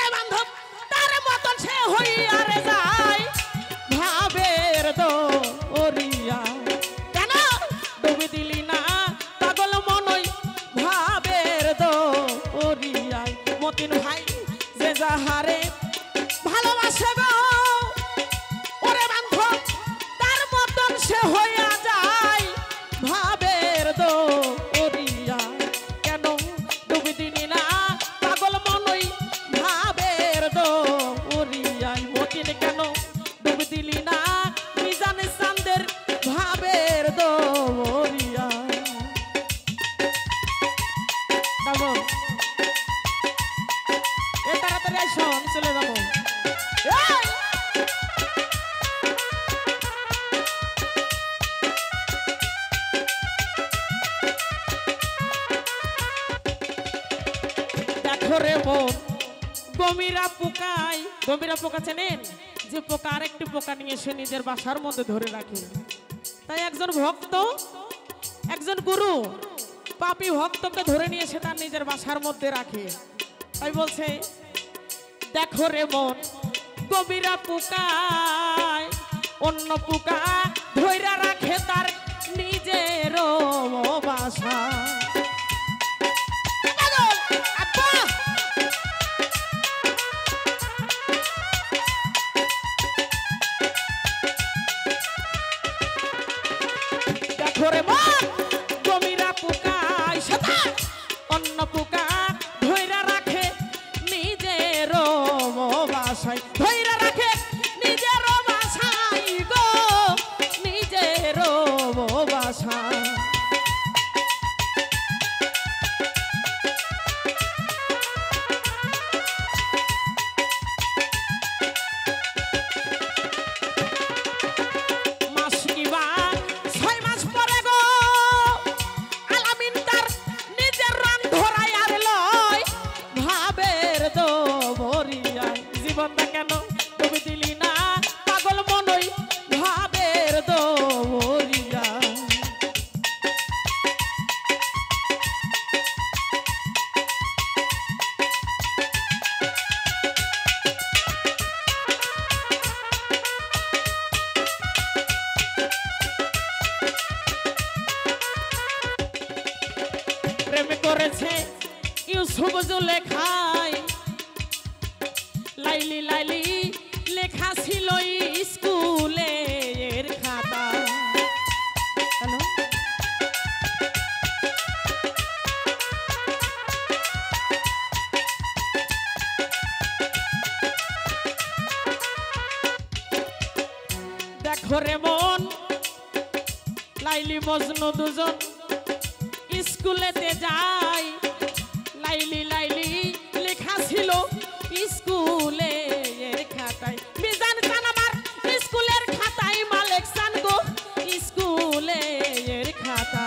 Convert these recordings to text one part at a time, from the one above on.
ওরে বান্ধব তার মতন সে হইয়া রে যায় ভাবের দরিয়া কেন ডুবি দিলি না পাগল মনই ভাবের দরিয়ায় মতিন ভাই যে যাহারে ভালোবাসে গো ওরে বান্ধব তার মতন সে হইয়া যায় ভাবের দরিয়া কেন ডুবি দিলি না পাগল মনই ভাবের দরিয়ায় মতিন কেন ডুবি দিলি না মিজান চাঁদের ভাবের দরিয়া কেমন এ তাড়াতাড়ি আসো আমি চলে যাবো দেখো রে মন গমিরা পোকা চেনেন যে পোকা আরেকটি পোকা নিয়ে এসে নিজের বাসার মধ্যে ধরে রাখে তাই একজন ভক্ত একজন গুরু পাপী ভক্তকে ধরে নিয়ে এসে তার নিজের বাসার মধ্যে রাখে তাই বলছে দেখো রে মন গভীরা পোকায় অন্য পোকা ধইরা রাখে তার নিজের বাসা দেখো রে মন গভীরা পোকায় সেটা অন্য পোকা ধইরা রাখে নিজের বাসায় ধইরা রাখে নিজের বাসায় গো নিজের বাসায় কেন তুমি দিলি না পাগল মনই ভাবের দরিয়া প্রেম করেছে ইউসুফ জুলেখায় লাইলি লাইলি লেখা ছিল স্কুলের খাতা হ্যালো দেখো রে মন লাইলি মজনু দুজন স্কুলেতে যায় লাইলি লাইলি লেখা ছিল স্কুলের খাতায় মিজান চান আমার স্কুলের খাতায় মালিক চান গো স্কুলের খাতা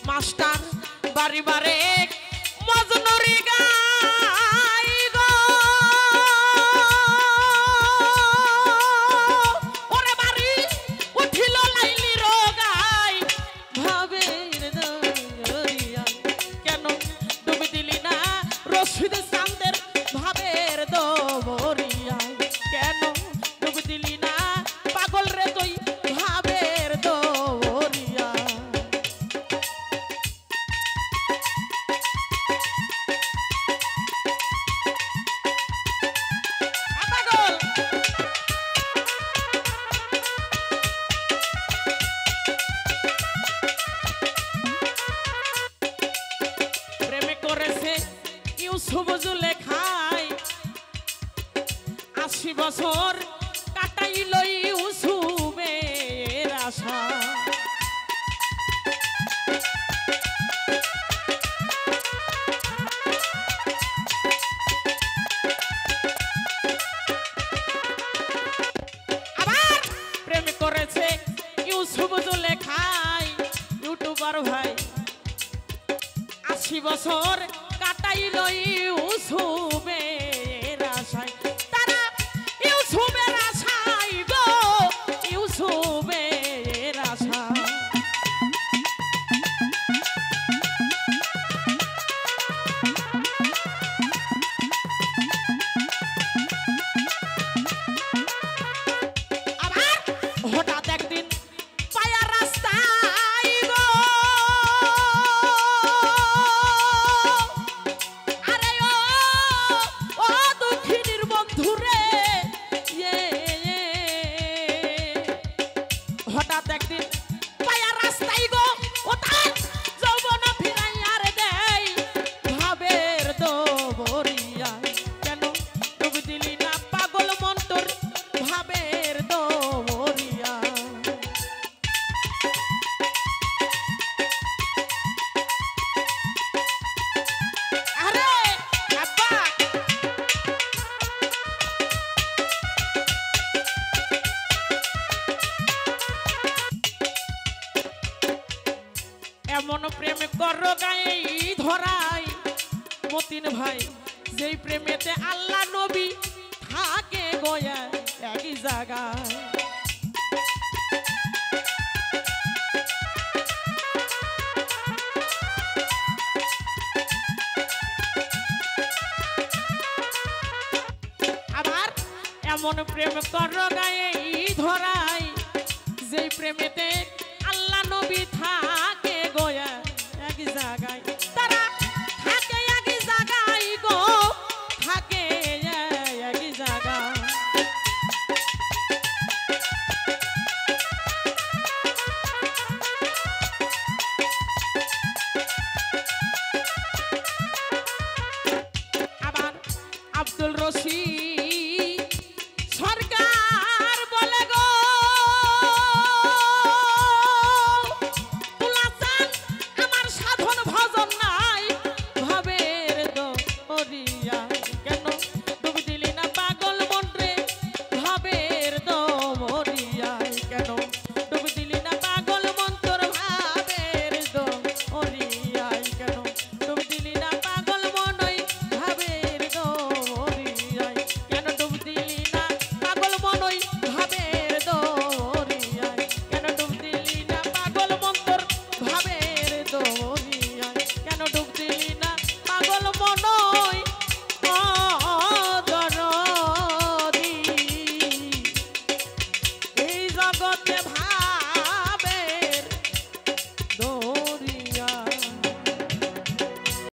মাস্টার বাড়ি বারে মজনুরি গাই গো ওরে বাড়ি উঠিল লাইলি রোগাই ভাবের দরিয়া কেন ডুবি দিলি না রশিদ চাঁদের ভাবের দরিয়া কেন ডুবি দিলি না পাগল রে তুই ভাবের দরিয়া ইউসুফ জুলেখায় ৮০ বছর কাটাইল ইউসুফের আশা আবার প্রেম করেছে ইউসুফ জুলেখায় ইউটিউবার ভাই ৮০ বছর কাটাইল ইউসুফের আশায় তারা এমন প্রেম কর গায়ে ধরাই মতিন ভাই যেই প্রেমেতে আল্লাহ নবী থাকে গোয়া একই জায়গায় আবার এমন প্রেম কর গায়ে ধরাই যেই প্রেমেতে আল্লাহ নবী থাকে গোয়া এক জায়গায়